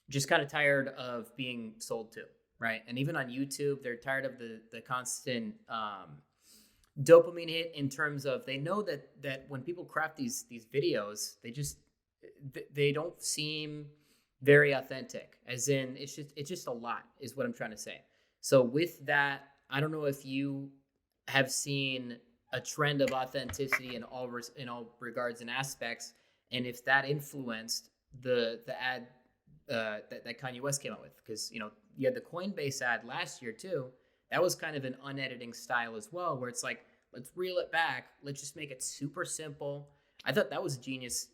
just kind of tired of being sold to, right? And even on YouTube, they're tired of the constant dopamine hit, in terms of they know that when people craft these videos, they don't seem very authentic, as in it's just a lot, is what I'm trying to say. So with that, I don't know if you have seen a trend of authenticity in all regards and aspects, and if that influenced the ad that Kanye West came out with, because you had the Coinbase ad last year too. That was kind of an unediting style as well, where it's like, let's reel it back. Let's just make it super simple. I thought that was a genius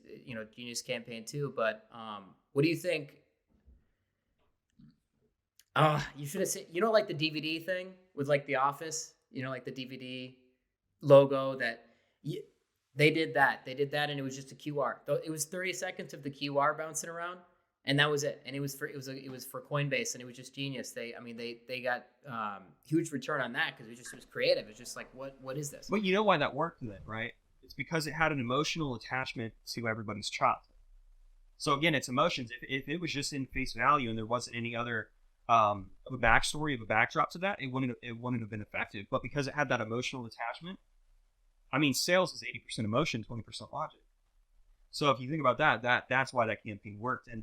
campaign too. But what do you think? You should have seen, like the DVD thing with like The Office, like the DVD logo they did that. They did that, and it was just a QR. It was 30 seconds of the QR bouncing around, and that was it. And it was for Coinbase, and it was just genius. They got huge return on that because it was creative. It's just like, what is this? But you know why that worked then, right? It's because it had an emotional attachment to everybody's childhood. So again, it's emotions. If it was just in face value and there wasn't any other of a backstory, of a backdrop to that, it wouldn't have been effective. But because it had that emotional attachment, I mean, sales is 80% emotion, 20% logic. So if you think about that's why that campaign worked. And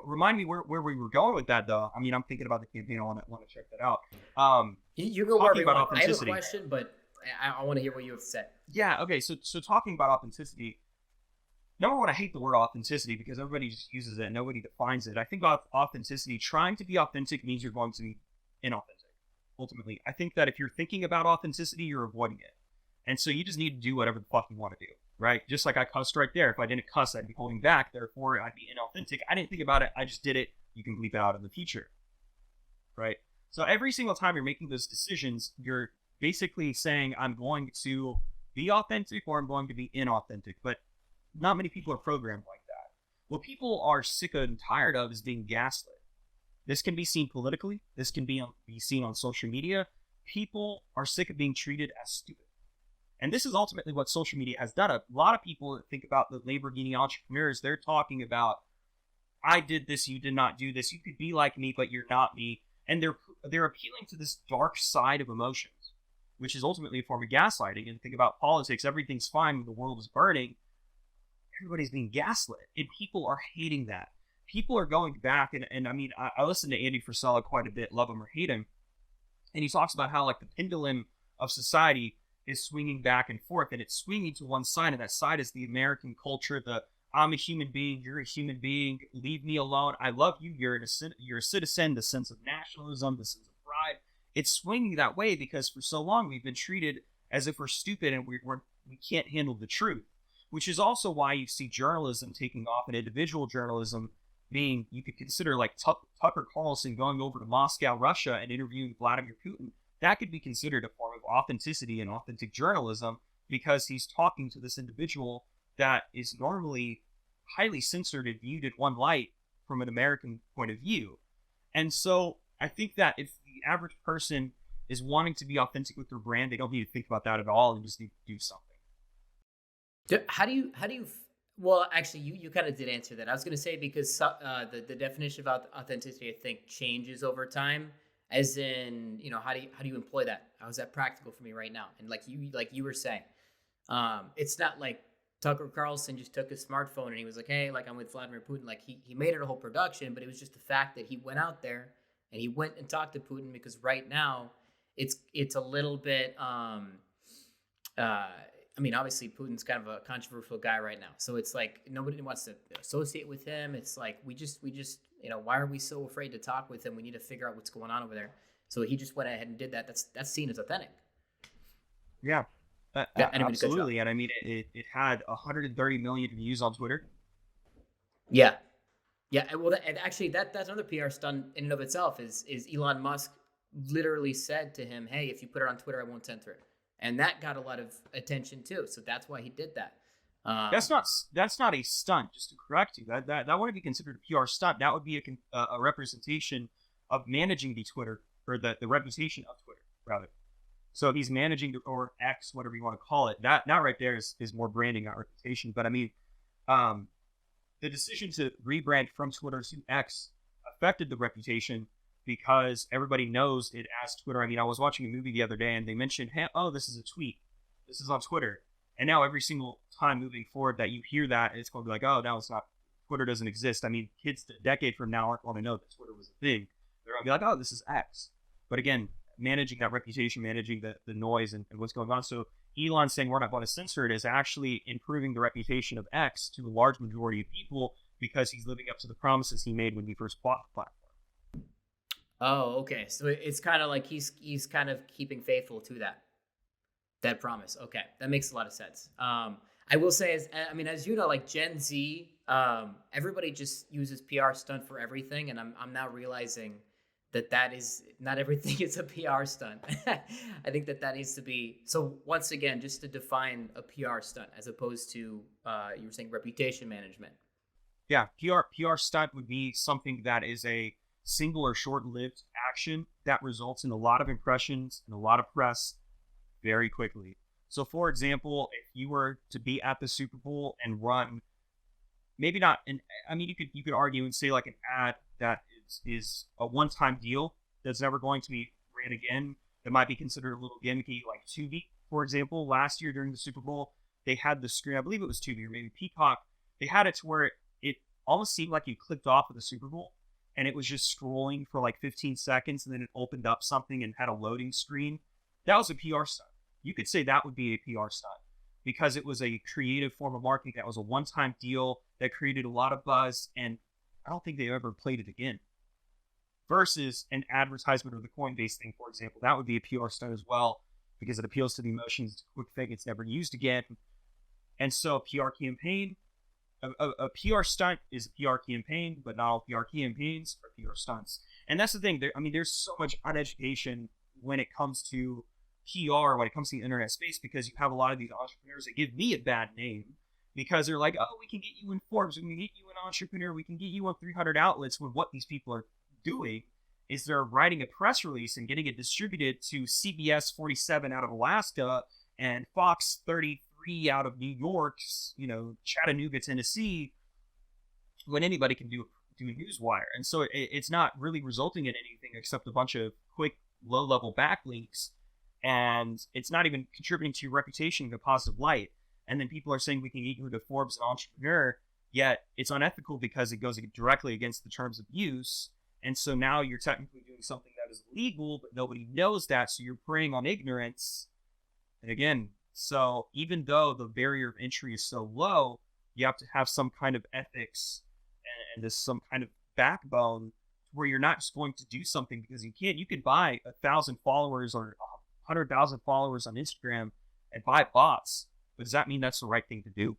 remind me where we were going with that, though. I mean, I'm thinking about the campaign. I want to check that out. You go talking about authenticity. I have a question, but I want to hear what you have to say. Yeah. Okay. So talking about authenticity, Number one, I hate the word authenticity because everybody just uses it and nobody defines it. I think authenticity, trying to be authentic means you're going to be inauthentic. Ultimately, I think that if you're thinking about authenticity, you're avoiding it. And so you just need to do whatever the fuck you want to do, right? Just like I cussed right there. If I didn't cuss, I'd be holding back. Therefore, I'd be inauthentic. I didn't think about it. I just did it. You can bleep it out in the future, right? So every single time you're making those decisions, you're basically saying, I'm going to be authentic or I'm going to be inauthentic. But not many people are programmed like that. What people are sick and tired of is being gaslit. This can be seen politically. This can be seen on social media. People are sick of being treated as stupid. And this is ultimately what social media has done. A lot of people that think about the Lamborghini entrepreneurs, they're talking about, I did this, you did not do this. You could be like me, but you're not me. And they're appealing to this dark side of emotions, which is ultimately a form of gaslighting. And think about politics. Everything's fine when the world is burning. Everybody's being gaslit. And people are hating that. People are going back. And I mean, I listen to Andy Frisella quite a bit, love him or hate him. And he talks about how like the pendulum of society is swinging back and forth, and it's swinging to one side, and that side is the American culture, the I'm a human being, you're a human being, leave me alone, I love you, you're a citizen, the sense of nationalism, the sense of pride. It's swinging that way because for so long we've been treated as if we're stupid and we can't handle the truth, which is also why you see journalism taking off and individual journalism being, you could consider like Tucker Carlson going over to Moscow, Russia, and interviewing Vladimir Putin. That could be considered a form of authenticity and authentic journalism because he's talking to this individual that is normally highly censored and viewed in one light from an American point of view. And so I think that if the average person is wanting to be authentic with their brand, they don't need to think about that at all and just need to do something. Well, actually, you kind of did answer that. I was going to say because the definition of authenticity, I think, changes over time. As in, how do you employ that? How is that practical for me right now? And like you were saying, it's not like Tucker Carlson just took his smartphone and he was like, hey, like I'm with Vladimir Putin. Like he made it a whole production, but it was just the fact that he went out there and he went and talked to Putin because right now it's a little bit. I mean, obviously Putin's kind of a controversial guy right now, so it's like nobody wants to associate with him. It's like we just why are we so afraid to talk with him? We need to figure out what's going on over there. So he just went ahead and did that. That's seen as authentic. Yeah, absolutely. And I mean, it had 130 million views on Twitter. Yeah. Well, that's another PR stunt in and of itself. Is Elon Musk literally said to him, "Hey, if you put it on Twitter, I won't censor it," and that got a lot of attention too. So that's why he did that. That's not a stunt. Just to correct you, that wouldn't be considered a PR stunt. That would be a representation of managing the Twitter or the reputation of Twitter rather. So he's managing or X, whatever you want to call it. That right there is more branding, not reputation. But I mean, the decision to rebrand from Twitter to X affected the reputation because everybody knows it as Twitter. I mean, I was watching a movie the other day and they mentioned, hey, oh, this is a tweet. This is on Twitter. And now every single time moving forward that you hear that, it's going to be like, oh, now it's not, Twitter doesn't exist. I mean, kids a decade from now aren't going to know that Twitter was a thing. They're going to be like, oh, this is X. But again, managing that reputation, managing the noise and what's going on. So Elon saying we're not going to censor it is actually improving the reputation of X to a large majority of people because he's living up to the promises he made when he first bought the platform. Oh, okay. So it's kind of like he's kind of keeping faithful to that promise. Okay, that makes a lot of sense. I will say, as you know, like Gen Z, everybody just uses PR stunt for everything, and I'm now realizing that is not everything is a PR stunt. I think that needs to be. So once again, just to define a PR stunt as opposed to you were saying reputation management. Yeah, PR stunt would be something that is a single or short-lived action that results in a lot of impressions and a lot of press very quickly. So for example, if you were to be at the Super Bowl and run, maybe not you could argue and say like an ad that is a one-time deal that's never going to be ran again, that might be considered a little gimmicky, like Tubi, for example. Last year during the Super Bowl, they had the screen, I believe it was Tubi or maybe Peacock, they had it to where it almost seemed like you clicked off of the Super Bowl and it was just scrolling for like 15 seconds and then it opened up something and had a loading screen. That was a PR stunt. You could say that would be a PR stunt because it was a creative form of marketing that was a one-time deal that created a lot of buzz, and I don't think they ever played it again. Versus an advertisement or the Coinbase thing, for example, that would be a PR stunt as well because it appeals to the emotions. It's a quick thing; it's never used again. And so, a PR campaign, a PR stunt is a PR campaign, but not all PR campaigns are PR stunts. And that's the thing. There's so much uneducation when it comes to PR, when it comes to the internet space, because you have a lot of these entrepreneurs that give me a bad name because they're like, oh, we can get you in Forbes, we can get you an entrepreneur, we can get you on 300 outlets. When what these people are doing is they're writing a press release and getting it distributed to CBS 47 out of Alaska and Fox 33 out of New York, Chattanooga, Tennessee, when anybody can do a newswire. And so it's not really resulting in anything except a bunch of quick, low-level backlinks, and it's not even contributing to your reputation in a positive light. And then people are saying we can get you into Forbes and Entrepreneur, yet it's unethical because it goes directly against the terms of use. And so now you're technically doing something that is legal, but nobody knows that, so you're preying on ignorance. And again, so even though the barrier of entry is so low, you have to have some kind of ethics and there's some kind of backbone where you're not just going to do something because you can. You could buy 1,000 followers or 100,000 followers on Instagram and buy bots, but does that mean that's the right thing to do?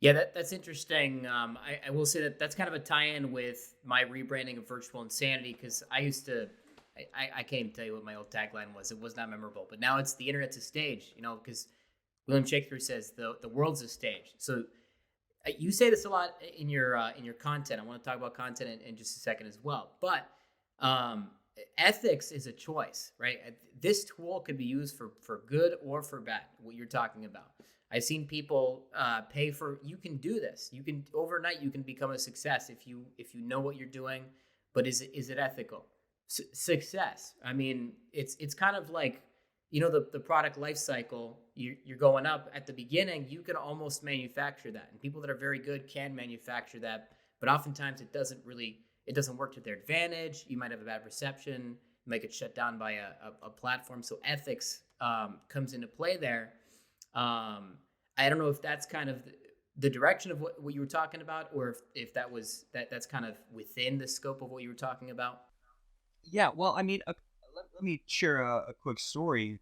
Yeah, that's interesting. I will say that that's kind of a tie-in with my rebranding of Virtual Insanity, because I used to, I can't even tell you what my old tagline was. It was not memorable, but now it's the internet's a stage, because William Shakespeare says the world's a stage. So you say this a lot in your content. I want to talk about content in just a second as well. But ethics is a choice, right? This tool could be used for good or for bad, what you're talking about. I've seen people pay for, you can do this. You can, overnight, you can become a success if you know what you're doing, but is it ethical? Success. I mean, it's kind of like, the product life cycle, you're going up at the beginning, you can almost manufacture that. And people that are very good can manufacture that, but oftentimes it doesn't work to their advantage. You might have a bad reception, you might get shut down by a platform. So ethics comes into play there. I don't know if that's kind of the direction of what you were talking about, or if that's kind of within the scope of what you were talking about. Yeah, well, let me share a quick story,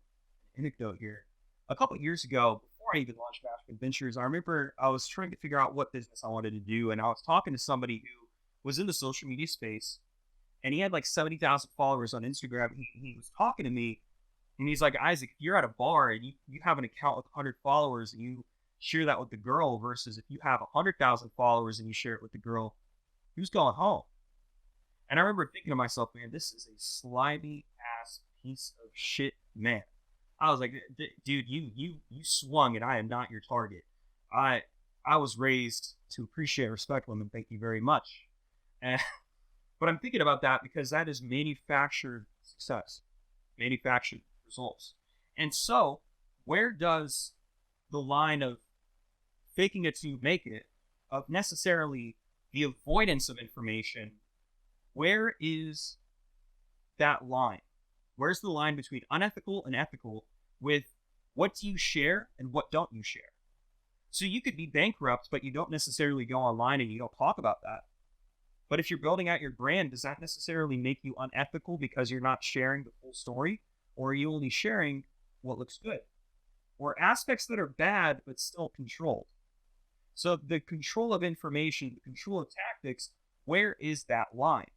anecdote here. A couple of years ago, before I even launched Mashman Ventures, I remember I was trying to figure out what business I wanted to do, and I was talking to somebody who was in the social media space, and he had like 70,000 followers on Instagram. He was talking to me, and he's like, Isaac, if you're at a bar and you have an account with 100 followers and you share that with the girl versus if you have 100,000 followers and you share it with the girl, who's going home? And I remember thinking to myself, man, this is a slimy ass piece of shit, man. I was like, dude, you swung and I am not your target. I was raised to appreciate and respect women. Thank you very much. But I'm thinking about that because that is manufactured success, manufactured results. And so, where does the line of faking it to make it, of necessarily the avoidance of information, where is that line? Where's the line between unethical and ethical with what do you share and what don't you share? So you could be bankrupt, but you don't necessarily go online and you don't talk about that. But if you're building out your brand, does that necessarily make you unethical because you're not sharing the full story? Or are you only sharing what looks good? Or aspects that are bad but still controlled? So the control of information, the control of tactics, where is that line?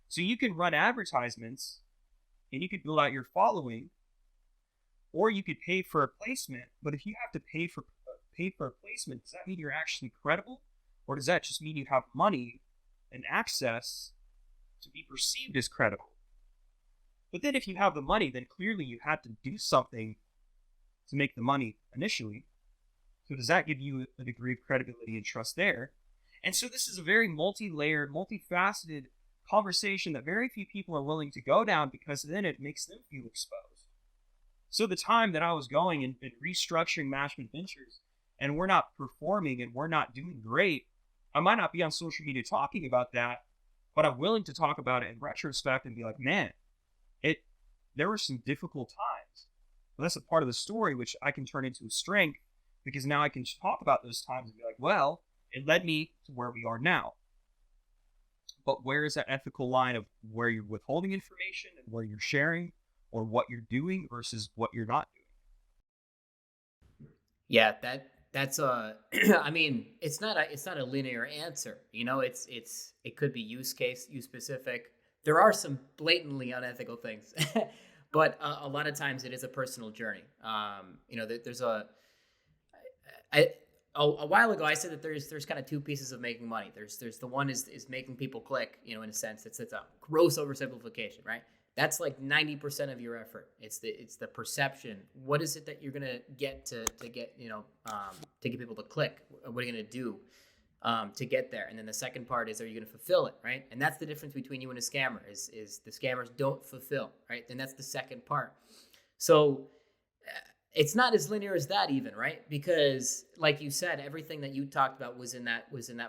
So you can run advertisements and you could build out your following, or you could pay for a placement. But if you have to pay for a placement, does that mean you're actually credible? Or does that just mean you have money and access to be perceived as credible? But then if you have the money, then clearly you had to do something to make the money initially. So does that give you a degree of credibility and trust there? And so this is a very multi-layered, multifaceted conversation that very few people are willing to go down, because then it makes them feel exposed. So the time that I was going and restructuring Mashman Ventures, and we're not performing and we're not doing great, I might not be on social media talking about that, but I'm willing to talk about it in retrospect and be like, man, there were some difficult times. But that's a part of the story which I can turn into a strength, because now I can talk about those times and be like, well, it led me to where we are now. But where is that ethical line of where you're withholding information and where you're sharing, or what you're doing versus what you're not doing? Yeah, that's a I mean, it's not a linear answer. It could be use specific. There are some blatantly unethical things. But a lot of times it is a personal journey. There's I a while ago I said that there's kind of two pieces of making money. There's the one is making people click, in a sense. It's a gross oversimplification, right? That's like 90% of your effort. It's the perception. What is it that you're gonna get to get to get people to click? What are you gonna do to get there? And then the second part is, are you gonna fulfill it, right? And that's the difference between you and a scammer. Is the scammers don't fulfill, right? And that's the second part. So it's not as linear as that even, right? Because like you said, everything that you talked about was in that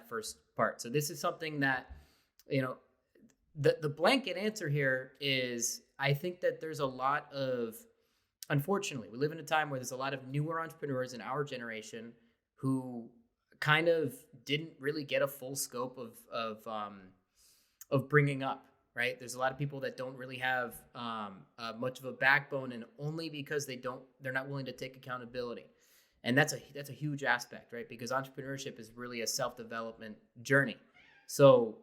first part. So this is something that, you know, the blanket answer here is, I think that there's a lot of, unfortunately, we live in a time where there's a lot of newer entrepreneurs in our generation who kind of didn't really get a full scope of bringing up, right? There's a lot of people that don't really have much of a backbone, and only because they're not willing to take accountability. And that's a huge aspect, right? Because entrepreneurship is really a self-development journey. So,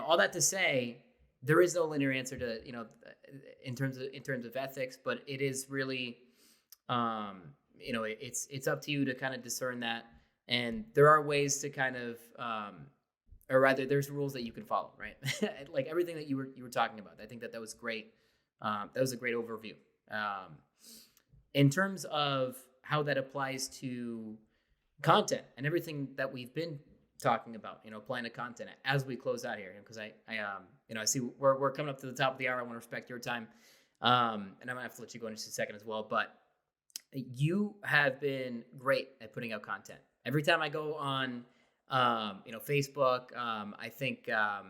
all that to say, there is no linear answer to, in terms of ethics, but it is really, it's up to you to kind of discern that. And there are ways to kind of, or rather, there's rules that you can follow, right? Like everything that you were talking about. I think that was great. That was a great overview. In terms of how that applies to content and everything that we've been talking about, applying to content as we close out here, because I see we're coming up to the top of the hour. I want to respect your time, and I'm gonna have to let you go in just a second as well. But you have been great at putting out content. Every time I go on, Facebook, I think I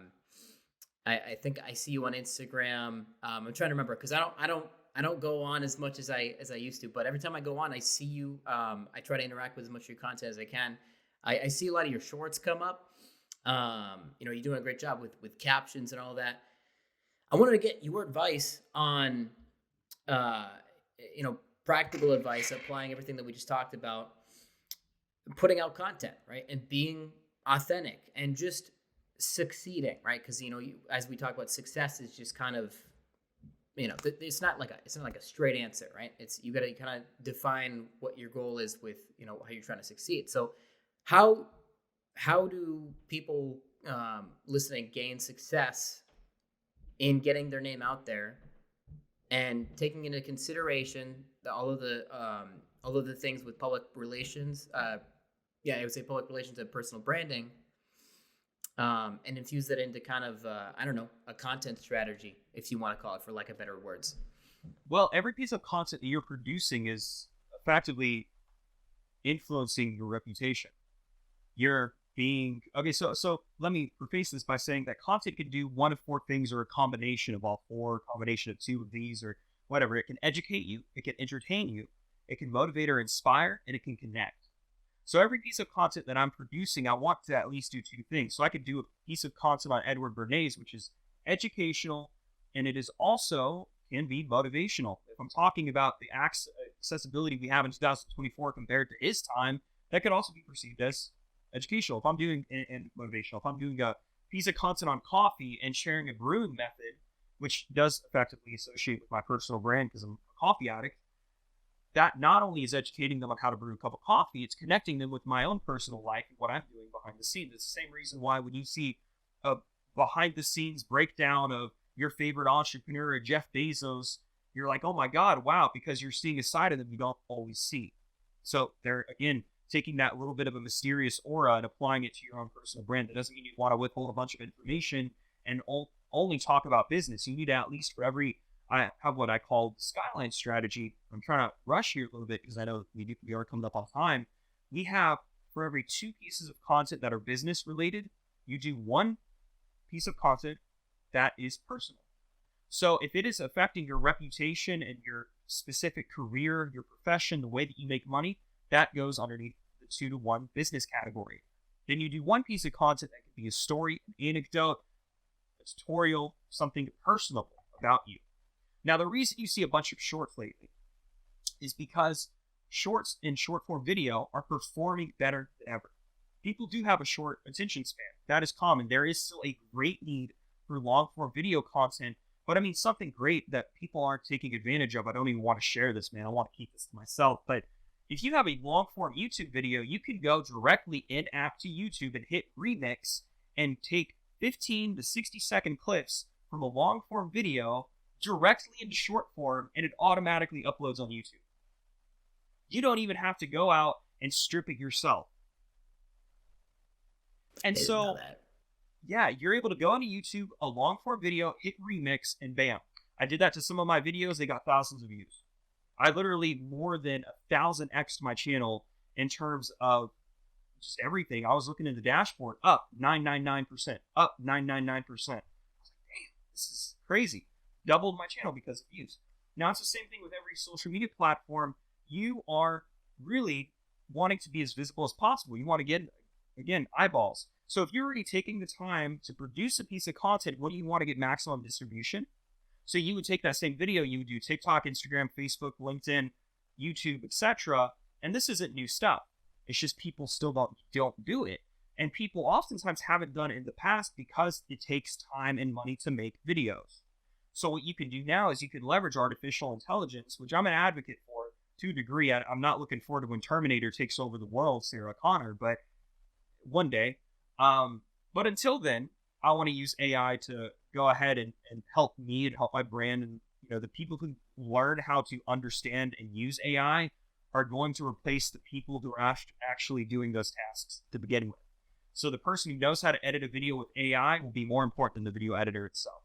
see you on Instagram. I'm trying to remember, because I don't go on as much as I used to. But every time I go on, I see you. I try to interact with as much of your content as I can. I see a lot of your shorts come up. You're doing a great job with captions and all that. I wanted to get your advice on, practical advice, applying everything that we just talked about, putting out content, right? And being authentic and just succeeding, right? Because, as we talk about, success is just kind of, it's not like a straight answer, right? You got to kind of define what your goal is with, how you're trying to succeed. So how do people listening gain success in getting their name out there and taking into consideration all of the things with public relations? I would say public relations and personal branding, and infuse that into kind of a content strategy, if you want to call it, for lack of better words. Well, every piece of content that you're producing is effectively influencing your reputation. You're being okay. So let me preface this by saying that content can do one of four things, or a combination of all four, combination of two of these, or whatever. It can educate you, it can entertain you, it can motivate or inspire, and it can connect. So every piece of content that I'm producing, I want to at least do two things. So I could do a piece of content on Edward Bernays, which is educational, and it is also can be motivational. If I'm talking about the accessibility we have in 2024 compared to his time, that could also be perceived as educational. If I'm doing and motivational, if I'm doing a piece of content on coffee and sharing a brewing method, which does effectively associate with my personal brand because I'm a coffee addict, that not only is educating them on how to brew a cup of coffee, it's connecting them with my own personal life and what I'm doing behind the scenes. It's the same reason why when you see a behind the scenes breakdown of your favorite entrepreneur, Jeff Bezos, you're like, oh my God, wow, because you're seeing a side of them you don't always see. So they're, again, taking that little bit of a mysterious aura and applying it to your own personal brand. That doesn't mean you want to withhold a bunch of information and only talk about business. You need to, at least for every, I have what I call the skyline strategy. I'm trying to rush here a little bit because I know we are coming up on time. We have, for every two pieces of content that are business related, you do one piece of content that is personal. So if it is affecting your reputation and your specific career, your profession, the way that you make money, that goes underneath the 2-to-1 business category. Then you do one piece of content that could be a story, an anecdote, a tutorial, something personal about you. Now, the reason you see a bunch of shorts lately is because shorts and short form video are performing better than ever. People do have a short attention span. That is common. There is still a great need for long form video content, but I mean, something great that people aren't taking advantage of. I don't even want to share this, man. I want to keep this to myself. But if you have a long form YouTube video, you can go directly in app to YouTube and hit remix and take 15 to 60-second clips from a long form video directly into short form, and it automatically uploads on YouTube. You don't even have to go out and strip it yourself. And so, yeah, you're able to go onto YouTube, a long form video, hit remix, and bam. I did that to some of my videos. They got thousands of views. I literally more than 1,000x my channel in terms of just everything. I was looking at the dashboard, up 999%, up 999%. I was like, damn, this is crazy. Doubled my channel because of views. Now, it's the same thing with every social media platform. You are really wanting to be as visible as possible. You want to get, again, eyeballs. So if you're already taking the time to produce a piece of content, what do you want to get maximum distribution? So you would take that same video, you would do TikTok, Instagram, Facebook, LinkedIn, YouTube, etc. And this isn't new stuff. It's just people still don't do it. And people oftentimes haven't done it in the past because it takes time and money to make videos. So what you can do now is you can leverage artificial intelligence, which I'm an advocate for to a degree. I'm not looking forward to when Terminator takes over the world, Sarah Connor, but one day. But until then, I want to use AI to go ahead and help me and help my brand. And the people who learn how to understand and use AI are going to replace the people who are actually doing those tasks to begin with. So the person who knows how to edit a video with AI will be more important than the video editor itself.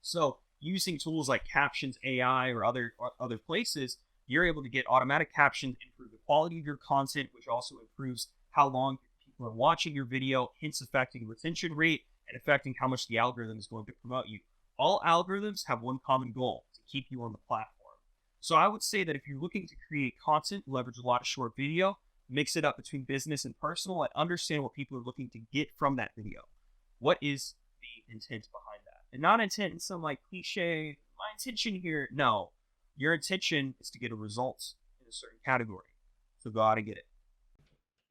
So using tools like Captions AI or other places, you're able to get automatic captions, improve the quality of your content, which also improves how long people are watching your video, hence affecting retention rate and affecting how much the algorithm is going to promote you. All algorithms have one common goal: to keep you on the platform. So I would say that if you're looking to create content, leverage a lot of short video, mix it up between business and personal, and understand what people are looking to get from that video. What is the intent behind that? And not intent in some like cliche, my intention here. No, your intention is to get a result in a certain category. So go out and get it.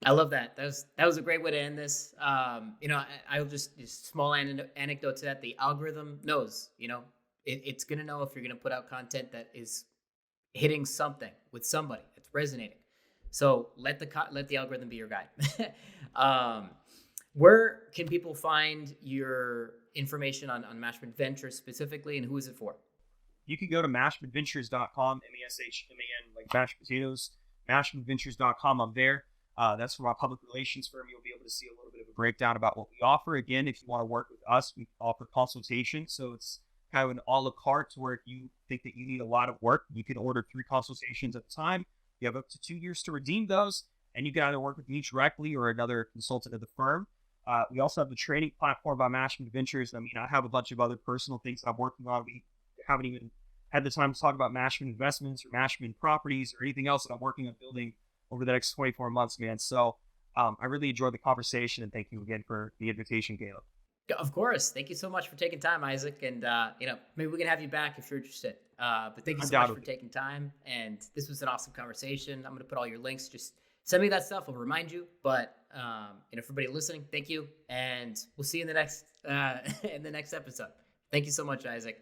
I love that. That was a great way to end this. I'll just small anecdote to that. The algorithm knows, it's going to know if you're going to put out content that is hitting something with somebody, it's resonating. So let the algorithm be your guide. Where can people find your information on Mashman Ventures specifically, and who is it for? You can go to mashmanventures.com, M-A-S-H-M-A-N, like mashed potatoes, mashmanventures.com. I'm there. That's from our public relations firm. You'll be able to see a little bit of a breakdown about what we offer. Again, if you want to work with us, we offer consultation. So it's kind of an a la carte, to where if you think that you need a lot of work, you can order 3 consultations at a time. You have up to 2 years to redeem those, and you can either work with me directly or another consultant of the firm. We also have the training platform by Mashman Ventures. I mean, I have a bunch of other personal things that I'm working on. We haven't even had the time to talk about Mashman Investments or Mashman Properties or anything else that I'm working on building over the next 24 months, man. So I really enjoyed the conversation, and thank you again for the invitation, Caleb. Of course. Thank you so much for taking time, Isaac. And, maybe we can have you back if you're interested. But thank you so much for taking time. And this was an awesome conversation. I'm going to put all your links. Just send me that stuff. I'll remind you. But, everybody listening, thank you. And we'll see you in the next episode. Thank you so much, Isaac.